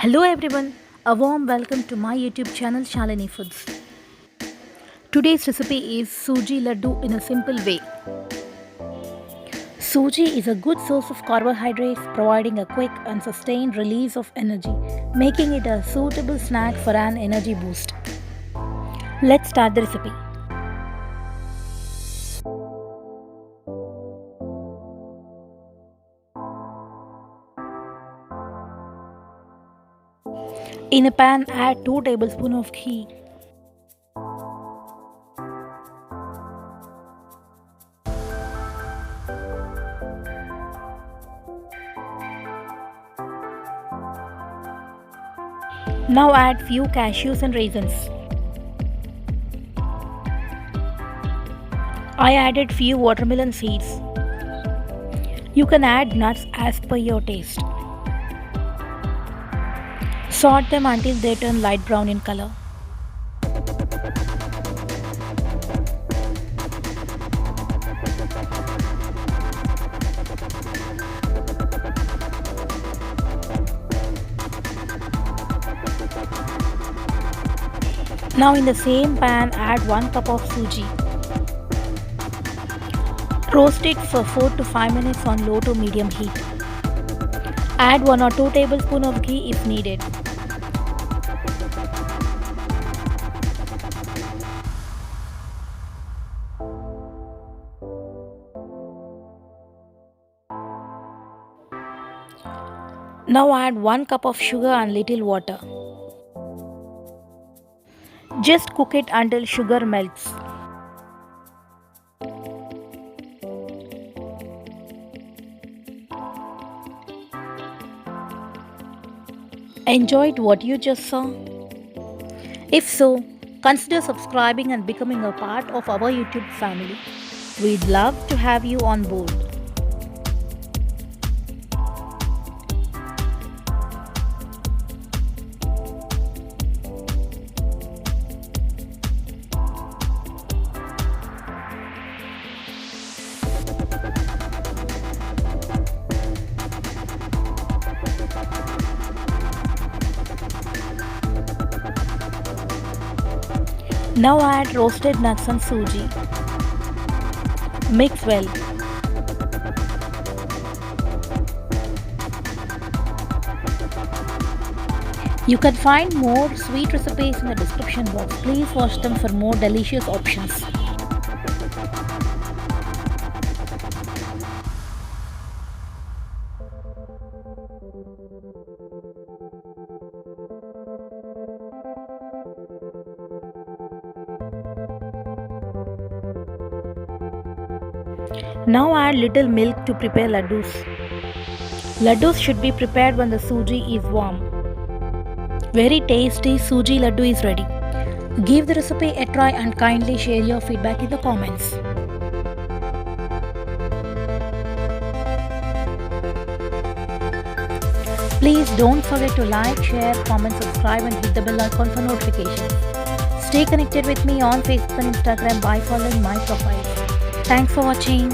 Hello everyone, a warm welcome to my YouTube channel Shalini Foods. Today's recipe is Sooji Laddu in a simple way. Sooji is a good source of carbohydrates, providing a quick and sustained release of energy, making it a suitable snack for an energy boost. Let's start the recipe. In a pan, add 2 tablespoons of ghee. Now add few cashews and raisins. I added few watermelon seeds. You can add nuts as per your taste. Sort them until they turn light brown in color. Now in the same pan add 1 cup of suji. Roast it for 4 to 5 minutes on low to medium heat. Add 1 or 2 tablespoons of ghee if needed. Now add 1 cup of sugar and little water. Just cook it until sugar melts. Enjoyed what you just saw? If so, consider subscribing and becoming a part of our YouTube family. We'd love to have you on board. Now add roasted nuts and suji. Mix well. You can find more sweet recipes in the description box. Please watch them for more delicious options. Now add little milk to prepare laddus. Laddus should be prepared when the suji is warm. Very tasty Sooji Laddu is ready. Give the recipe a try and kindly share your feedback in the comments. Please don't forget to like, share, comment, subscribe and hit the bell icon for notifications. Stay connected with me on Facebook and Instagram by following my profile. Thanks for watching.